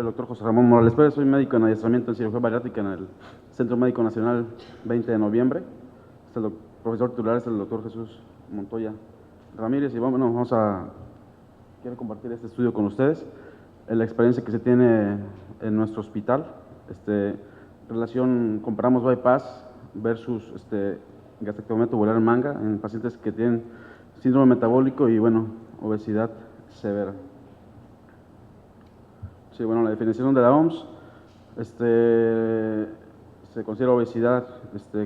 el doctor José Ramón Morales Pérez, soy médico en adiestramiento en cirugía bariátrica en el Centro Médico Nacional 20 de noviembre. El profesor titular es el doctor Jesús Montoya Ramírez y quiero compartir este estudio con ustedes, la experiencia que se tiene en nuestro hospital, comparamos bypass versus gastrectomía tubular en manga en pacientes que tienen síndrome metabólico y obesidad severa. Sí, la definición de la OMS, se considera obesidad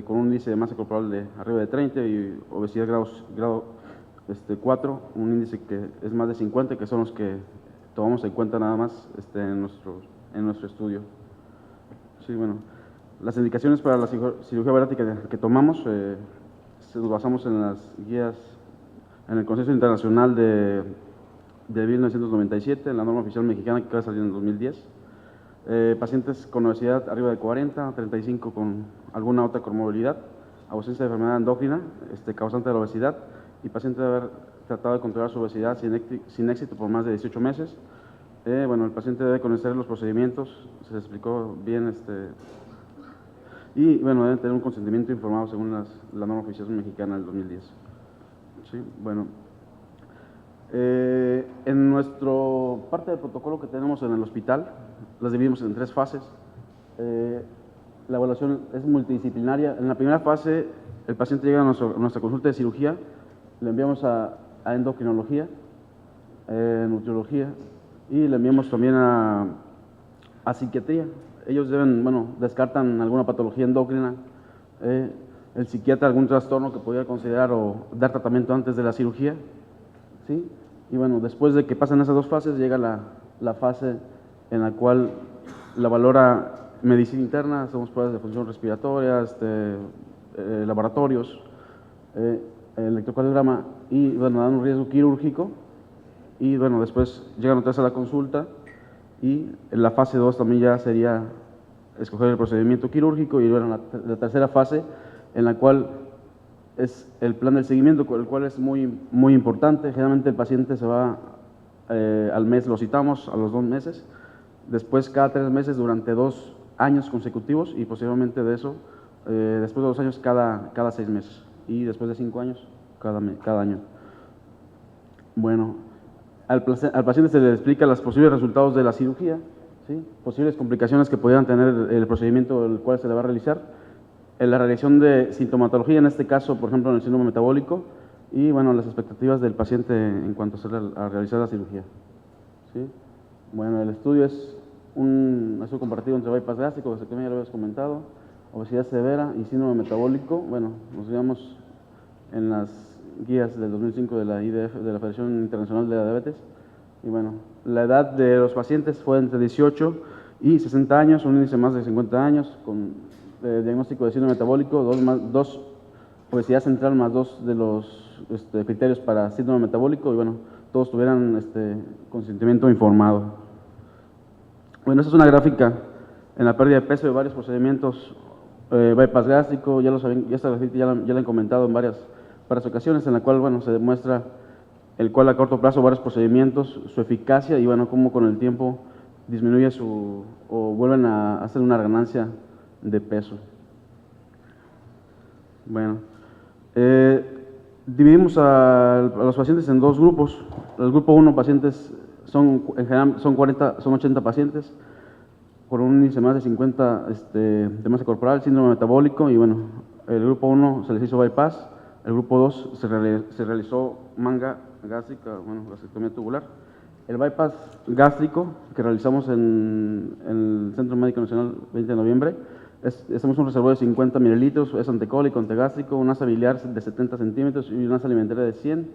con un índice de masa corporal de arriba de 30 y obesidad grado 4, un índice que es más de 50, que son los que tomamos en cuenta nada más en nuestro estudio. Sí, las indicaciones para la cirugía bariátrica que tomamos, nos basamos en las guías, en el Consenso Internacional de 1997, en la norma oficial mexicana que acaba de salir en el 2010. Pacientes con obesidad arriba de 40, 35 con alguna otra comorbilidad, ausencia de enfermedad endócrina causante de la obesidad y paciente de haber tratado de controlar su obesidad sin éxito por más de 18 meses. El paciente debe conocer los procedimientos, se explicó bien, y debe tener un consentimiento informado según la norma oficial mexicana del 2010. Sí, en nuestra parte del protocolo que tenemos en el hospital, las dividimos en 3 fases. La evaluación es multidisciplinaria. En la primera fase, el paciente llega a nuestra consulta de cirugía, le enviamos a endocrinología, nutriología y le enviamos también a psiquiatría. Ellos descartan alguna patología endócrina, el psiquiatra algún trastorno que pudiera considerar o dar tratamiento antes de la cirugía. ¿Sí? Y después de que pasan esas 2 fases, llega la fase en la cual la valora medicina interna, hacemos pruebas de función respiratoria, laboratorios, electrocardiograma y dan un riesgo quirúrgico y después llegan otra vez a la consulta y en la fase 2 también ya sería escoger el procedimiento quirúrgico y la tercera fase en la cual es el plan del seguimiento, el cual es muy, muy importante. Generalmente el paciente se va al mes, lo citamos a los 2 meses, después cada 3 meses durante 2 años consecutivos y posteriormente de eso, después de 2 años cada 6 meses y después de 5 años cada año. Al paciente se le explica los posibles resultados de la cirugía, ¿sí? Posibles complicaciones que pudieran tener el procedimiento el cual se le va a realizar, la realización de sintomatología, en este caso, por ejemplo, en el síndrome metabólico, y las expectativas del paciente en cuanto a realizar la cirugía. ¿Sí? El estudio es un estudio comparativo entre bypass gástrico, vasectomía, ya lo habías comentado, obesidad severa y síndrome metabólico. Nos guiamos en las guías del 2005 de la IDF, de la Federación Internacional de la Diabetes, y la edad de los pacientes fue entre 18 y 60 años, un índice más de 50 años, con diagnóstico de síndrome metabólico, 2 obesidad central más 2 de los criterios para síndrome metabólico y todos tuvieran consentimiento informado. Esta es una gráfica en la pérdida de peso de varios procedimientos, bypass gástrico, esta gráfica ya la he comentado en varias ocasiones, en la cual se demuestra el cual a corto plazo varios procedimientos, su eficacia y cómo con el tiempo disminuye o vuelven a hacer una ganancia de peso. Dividimos a los pacientes en 2 grupos. El grupo 1, pacientes en general son 80 pacientes con un índice más de 50 de masa corporal, síndrome metabólico, y el grupo 1 se les hizo bypass, el grupo 2 se realizó manga gástrica, gastrectomía tubular. El bypass gástrico que realizamos en el Centro Médico Nacional 20 de noviembre, hacemos un reservorio de 50 mililitros, es antecólico, antegástrico, un asa biliar de 70 centímetros y una asa alimentaria de 100,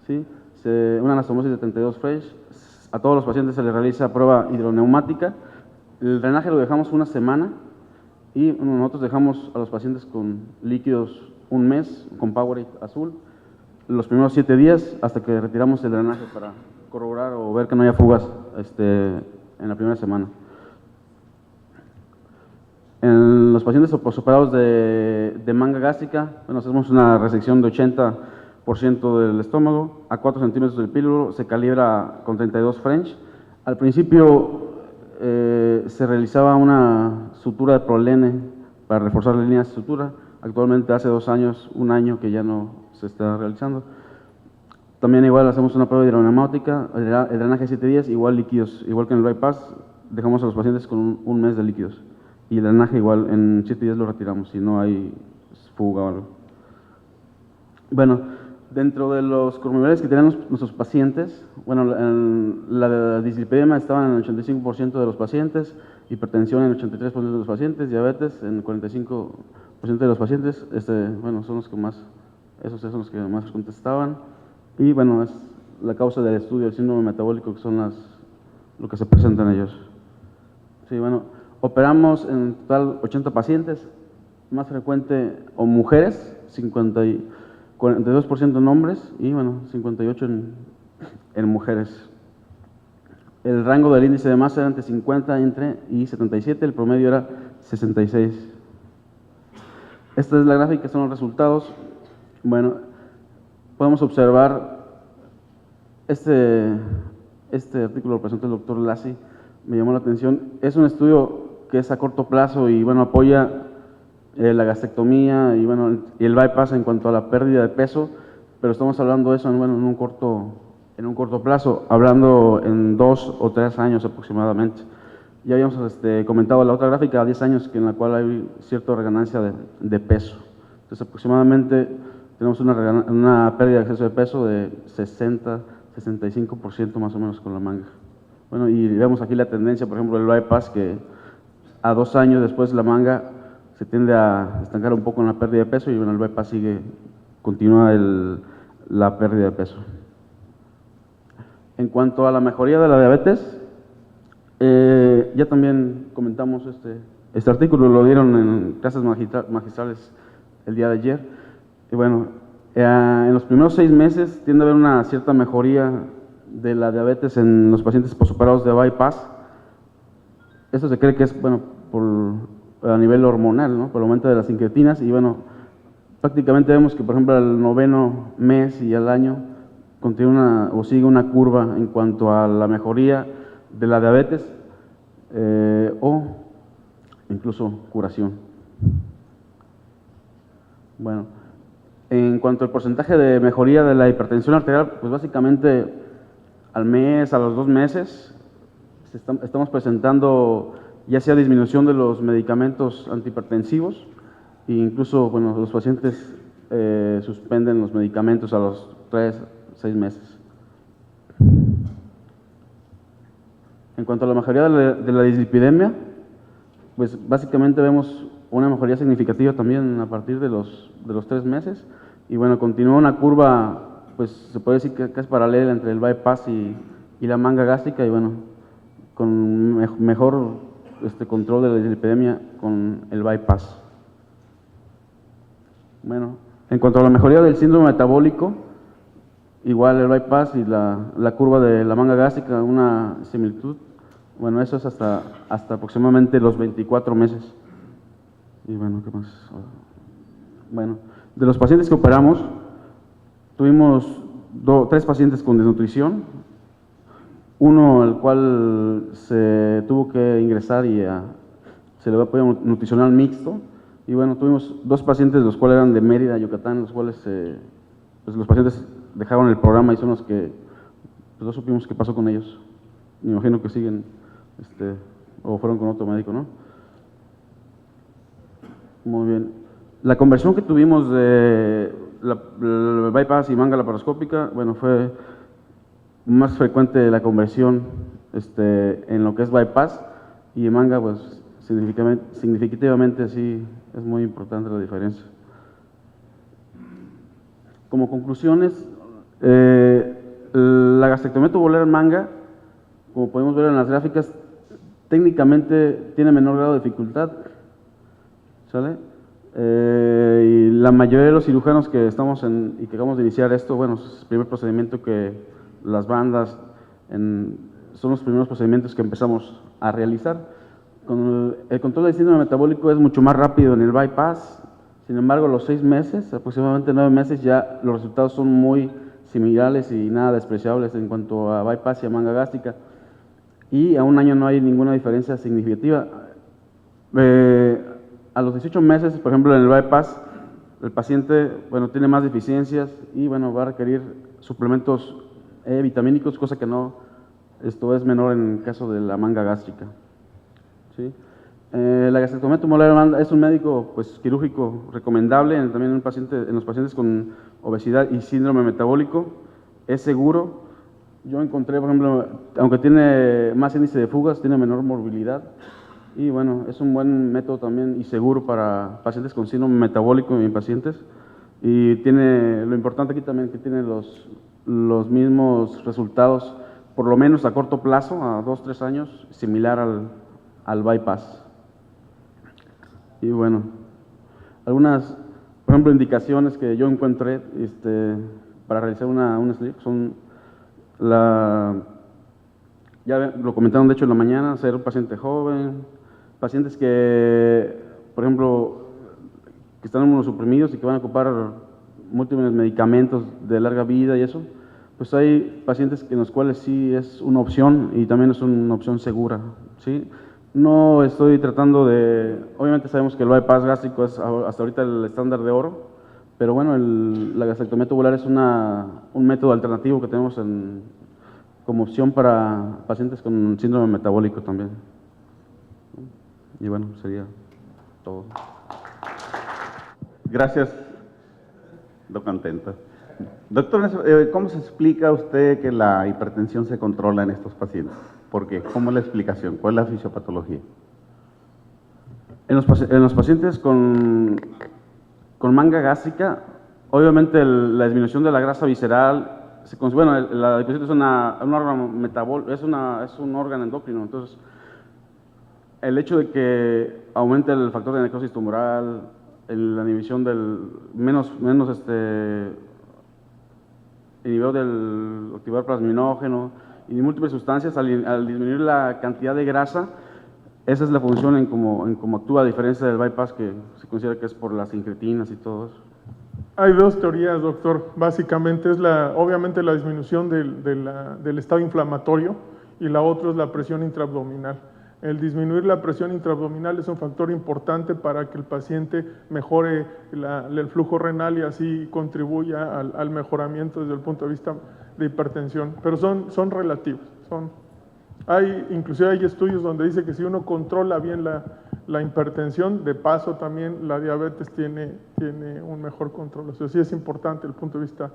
¿sí? Una anastomosis de 32 French. A todos los pacientes se les realiza prueba hidroneumática. El drenaje lo dejamos una semana y nosotros dejamos a los pacientes con líquidos un mes, con Powerade azul, los primeros 7 días hasta que retiramos el drenaje para corroborar o ver que no haya fugas en la primera semana. En los pacientes posoperados de manga gástrica, hacemos una resección de 80% del estómago, a 4 centímetros del píloro, se calibra con 32 French. Al principio se realizaba una sutura de prolene para reforzar las líneas de sutura. Actualmente hace 2 años, 1 año que ya no se está realizando. También igual hacemos una prueba de hidronáutica, el drenaje 7 días, igual líquidos, igual que en el bypass, dejamos a los pacientes con un mes de líquidos. Y el drenaje igual, en 7 días lo retiramos, si no hay fuga o algo. Bueno, dentro de los comorbilidades que tenían nuestros pacientes, bueno, la dislipidemia estaba en el 85% de los pacientes, hipertensión en el 83% de los pacientes, diabetes en el 45% de los pacientes, bueno, son los que más, esos son los que más contestaban. Y bueno, es la causa del estudio del síndrome metabólico, que son lo que se presenta en ellos. Sí, bueno, operamos en total 80 pacientes, más frecuente o mujeres, 42% en hombres y bueno, 58% en mujeres. El rango del índice de masa era entre 50 y 77, el promedio era 66. Esta es la gráfica, son los resultados. Bueno, podemos observar este artículo lo presentó el doctor Lassi, me llamó la atención. Es un estudio que es a corto plazo y bueno, apoya la gastrectomía y bueno, y el bypass en cuanto a la pérdida de peso, pero estamos hablando de eso en un corto plazo, hablando en 2 o 3 años aproximadamente. Ya habíamos comentado la otra gráfica, a 10 años, en la cual hay cierta reganancia de peso. Entonces aproximadamente tenemos una pérdida de exceso de peso de 60-65% más o menos con la manga. Bueno, y vemos aquí la tendencia, por ejemplo, del bypass, que a 2 años después la manga se tiende a estancar un poco en la pérdida de peso y bueno, el bypass continúa la pérdida de peso. En cuanto a la mejoría de la diabetes, ya también comentamos este artículo, lo dieron en clases magistrales el día de ayer. Y bueno, en los primeros 6 meses tiende a haber una cierta mejoría de la diabetes en los pacientes posoperados de bypass. Esto se cree que es bueno a nivel hormonal, ¿no? Por el aumento de las incretinas y bueno, prácticamente vemos que por ejemplo al 9º mes y al año continúa o sigue una curva en cuanto a la mejoría de la diabetes o incluso curación. Bueno, en cuanto al porcentaje de mejoría de la hipertensión arterial, pues básicamente al mes, a los 2 meses, estamos presentando ya sea disminución de los medicamentos antihipertensivos e incluso, bueno, los pacientes suspenden los medicamentos a los 3-6 meses. En cuanto a la mejoría de la dislipidemia, pues básicamente vemos una mejoría significativa también a partir de los 3 meses y bueno, continúa una curva, pues se puede decir que es paralela entre el bypass y la manga gástrica y bueno, con mejor control de la dislipidemia con el bypass. Bueno, en cuanto a la mejoría del síndrome metabólico, igual el bypass y la curva de la manga gástrica, una similitud. Bueno, eso es hasta aproximadamente los 24 meses. Y bueno, ¿qué más? Bueno, de los pacientes que operamos, tuvimos 3 pacientes con desnutrición, uno al cual se tuvo que ingresar y se le va a apoyo nutricional mixto, y bueno, tuvimos 2 pacientes, los cuales eran de Mérida, Yucatán, los cuales pues los pacientes dejaron el programa y son los que pues no supimos qué pasó con ellos. Me imagino que siguen o fueron con otro médico, ¿no? Muy bien. La conversión que tuvimos de el bypass y manga laparoscópica, bueno, fue más frecuente la conversión en lo que es bypass y en manga, pues significativamente sí es muy importante la diferencia. Como conclusiones, la gastrectomía tubular en manga, como podemos ver en las gráficas, técnicamente tiene menor grado de dificultad, ¿sale? Y la mayoría de los cirujanos que estamos y que acabamos de iniciar esto, bueno, es el primer procedimiento que las bandas, son los primeros procedimientos que empezamos a realizar. El control del síndrome metabólico es mucho más rápido en el bypass, sin embargo, a los 6 meses, aproximadamente 9 meses, ya los resultados son muy similares y nada despreciables en cuanto a bypass y a manga gástrica. y a un año no hay ninguna diferencia significativa. A los 18 meses, por ejemplo, en el bypass, el paciente, bueno, tiene más deficiencias y, bueno, va a requerir suplementos vitamínicos, cosa que no, esto es menor en el caso de la manga gástrica. ¿Sí? La gastrectomía tumoral es un médico, pues, quirúrgico recomendable también en los pacientes con obesidad y síndrome metabólico. Es seguro. Yo encontré, por ejemplo, aunque tiene más índice de fugas, tiene menor morbilidad. Y bueno, es un buen método también y seguro para pacientes con síndrome metabólico en pacientes. Y tiene, lo importante aquí también, que tiene los mismos resultados, por lo menos a corto plazo, a 2-3 años, similar al bypass. Y bueno, algunas, por ejemplo, indicaciones que yo encontré para realizar una sleeve son ya lo comentaron de hecho en la mañana, ser un paciente joven, pacientes que, por ejemplo, que están inmunosuprimidos y que van a ocupar múltiples medicamentos de larga vida y eso, pues hay pacientes en los cuales sí es una opción y también es una opción segura, ¿sí? No estoy tratando obviamente sabemos que el bypass gástrico es hasta ahorita el estándar de oro, pero bueno, la gastrectomía tubular es un método alternativo que tenemos como opción para pacientes con síndrome metabólico también. Y bueno, sería todo. Gracias, doctor Antenta. Doctor, ¿cómo se explica usted que la hipertensión se controla en estos pacientes? ¿Por qué? ¿Cómo es la explicación? ¿Cuál es la fisiopatología? En los pacientes con manga gástrica, obviamente la disminución de la grasa visceral, bueno, la hipertensión es un órgano metabólico, es un órgano endocrino, entonces el hecho de que aumente el factor de necrosis tumoral, la inhibición del menos inhibidor del activador plasminógeno y múltiples sustancias, al disminuir la cantidad de grasa, esa es la función en cómo actúa, a diferencia del bypass, que se considera que es por las incretinas y todo eso. Hay dos teorías, doctor. Básicamente es obviamente la disminución del estado inflamatorio y la otra es la presión intraabdominal. El disminuir la presión intraabdominal es un factor importante para que el paciente mejore el flujo renal y así contribuya al mejoramiento desde el punto de vista de hipertensión. Pero son relativos. Inclusive hay estudios donde dice que si uno controla bien la hipertensión, de paso también la diabetes tiene un mejor control. O sea, sí es importante el punto de vista.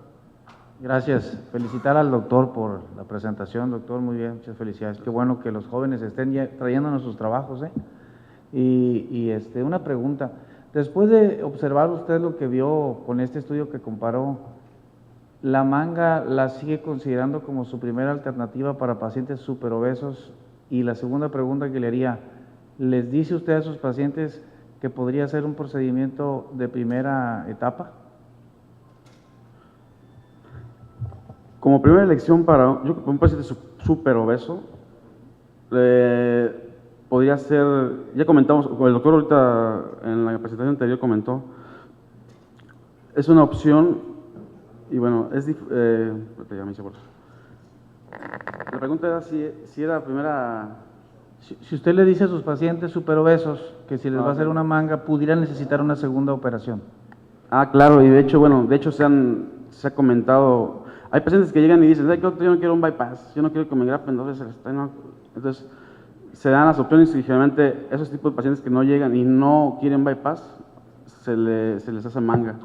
Gracias. Felicitar al doctor por la presentación, doctor, muy bien, muchas felicidades. Qué bueno que los jóvenes estén ya trayéndonos sus trabajos, ¿eh? Y una pregunta, después de observar usted lo que vio con este estudio que comparó, ¿la manga la sigue considerando como su primera alternativa para pacientes superobesos? Y la segunda pregunta que le haría, ¿les dice usted a sus pacientes que podría ser un procedimiento de primera etapa? Como primera elección para un paciente superobeso, podría ser, ya comentamos, el doctor ahorita en la presentación anterior comentó, es una opción y bueno, ya me hice por eso. La pregunta era si era la primera. Si usted le dice a sus pacientes superobesos que si les va a hacer una manga, pudieran necesitar una segunda operación. Claro, y de hecho se ha comentado, hay pacientes que llegan y dicen, yo no quiero un bypass, yo no quiero que me engrapen 2 veces, entonces se dan las opciones y generalmente esos tipos de pacientes que no llegan y no quieren bypass, se les hace manga,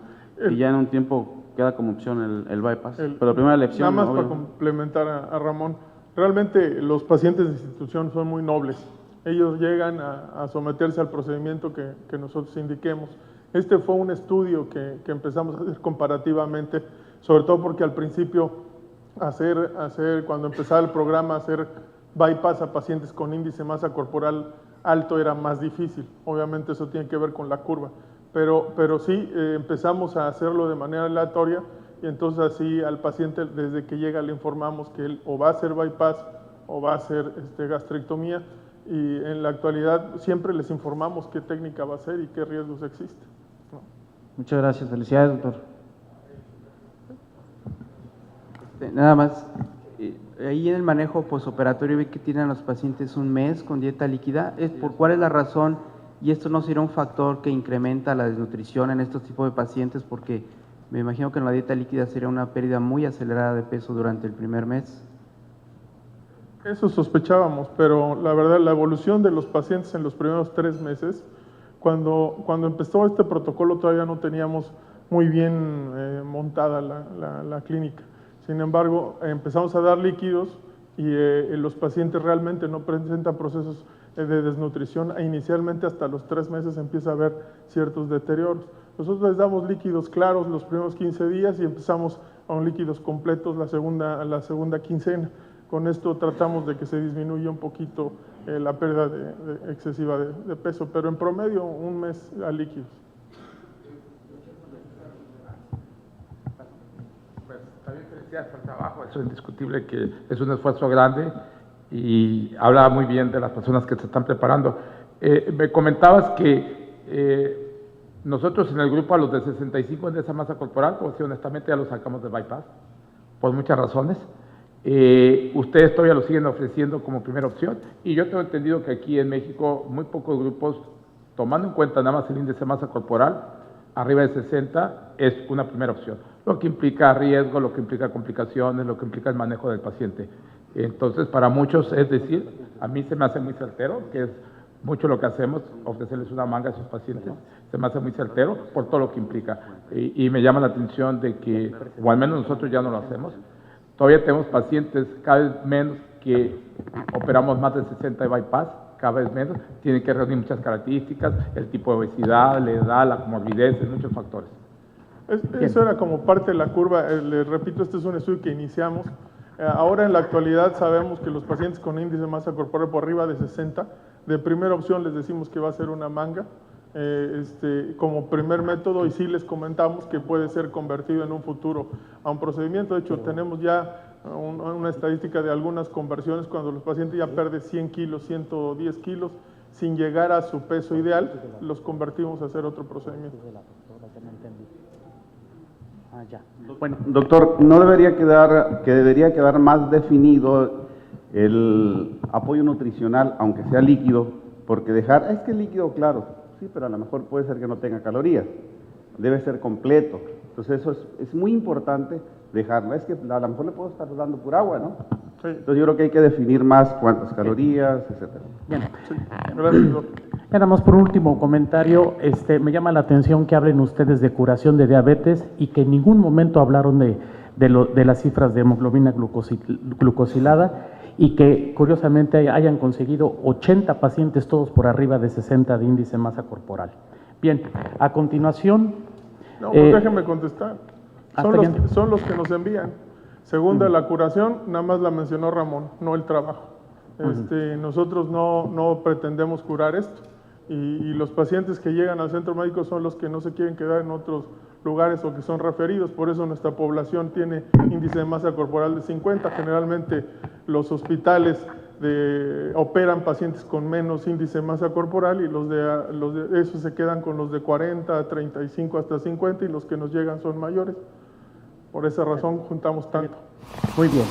y ya en un tiempo queda como opción el bypass, pero la primera elección. Nada más para complementar a Ramón, realmente los pacientes de institución son muy nobles. Ellos llegan a someterse al procedimiento que nosotros indiquemos. Este fue un estudio que empezamos a hacer comparativamente, sobre todo porque al principio cuando empezaba el programa, hacer bypass a pacientes con índice de masa corporal alto era más difícil. Obviamente eso tiene que ver con la curva. Pero sí, empezamos a hacerlo de manera aleatoria y entonces así al paciente desde que llega le informamos que él o va a hacer bypass o va a hacer gastrectomía y en la actualidad siempre les informamos qué técnica va a hacer y qué riesgos existen. ¿No? Muchas gracias, felicidades, doctor. Nada más, ahí en el manejo posoperatorio vi que tienen los pacientes un mes con dieta líquida. ¿Cuál es la razón? Y esto no será un factor que incrementa la desnutrición en estos tipos de pacientes, porque me imagino que en la dieta líquida sería una pérdida muy acelerada de peso durante el primer mes. Eso sospechábamos, pero la verdad la evolución de los pacientes en los primeros 3 meses, cuando empezó este protocolo todavía no teníamos muy bien montada la clínica. Sin embargo, empezamos a dar líquidos y los pacientes realmente no presentan procesos de desnutrición e inicialmente hasta los 3 meses empieza a haber ciertos deterioros. Nosotros les damos líquidos claros los primeros 15 días y empezamos con líquidos completos la segunda quincena. Con esto tratamos de que se disminuya un poquito la pérdida excesiva de peso, pero en promedio un mes a líquidos. Pues también felicidades por el trabajo, eso es indiscutible que es un esfuerzo grande y habla muy bien de las personas que se están preparando. Me comentabas que nosotros en el grupo a los de 65 de esa masa corporal, pues sí, honestamente ya lo sacamos de bypass, por muchas razones. Ustedes todavía lo siguen ofreciendo como primera opción y yo tengo entendido que aquí en México muy pocos grupos, tomando en cuenta nada más el índice de masa corporal, arriba de 60 es una primera opción, lo que implica riesgo, lo que implica complicaciones, lo que implica el manejo del paciente. Entonces, para muchos, es decir, a mí se me hace muy certero, que es mucho lo que hacemos, ofrecerles una manga a esos pacientes, se me hace muy certero por todo lo que implica. Y me llama la atención de que, o al menos nosotros ya no lo hacemos, todavía tenemos pacientes cada vez menos que operamos más de 60 de bypass, cada vez menos, tienen que reunir muchas características, el tipo de obesidad, la edad, la comorbidez, muchos factores. Eso era como parte de la curva, les repito, este es un estudio que iniciamos. Ahora en la actualidad sabemos que los pacientes con índice de masa corporal por arriba de 60, de primera opción les decimos que va a ser una manga, como primer método, y sí les comentamos que puede ser convertido en un futuro a un procedimiento. De hecho, tenemos ya una estadística de algunas conversiones cuando los pacientes ya pierden 100 kilos, 110 kilos, sin llegar a su peso ideal, los convertimos a hacer otro procedimiento. Bueno, doctor, ¿no debería quedar más definido el apoyo nutricional, aunque sea líquido? Porque es que el líquido, claro, sí, pero a lo mejor puede ser que no tenga calorías, debe ser completo. Entonces eso es muy importante dejarlo. Es que a lo mejor le puedo estar dando pura agua, ¿no? Sí. Entonces yo creo que hay que definir más cuántas calorías, etcétera. Bien. Sí. Gracias, doctor. Nada más por un último comentario, me llama la atención que hablen ustedes de curación de diabetes y que en ningún momento hablaron de las cifras de hemoglobina glucosilada y que curiosamente hayan conseguido 80 pacientes todos por arriba de 60 de índice de masa corporal. Bien, a continuación... No, pues déjenme contestar. bien. Son los que nos envían. Segunda, la curación, nada más la mencionó Ramón, no el trabajo. Nosotros no pretendemos curar esto. Y los pacientes que llegan al centro médico son los que no se quieren quedar en otros lugares o que son referidos. Por eso nuestra población tiene índice de masa corporal de 50. Generalmente los hospitales operan pacientes con menos índice de masa corporal y los de esos se quedan con los de 40, 35 hasta 50 y los que nos llegan son mayores. Por esa razón juntamos tanto. Muy bien.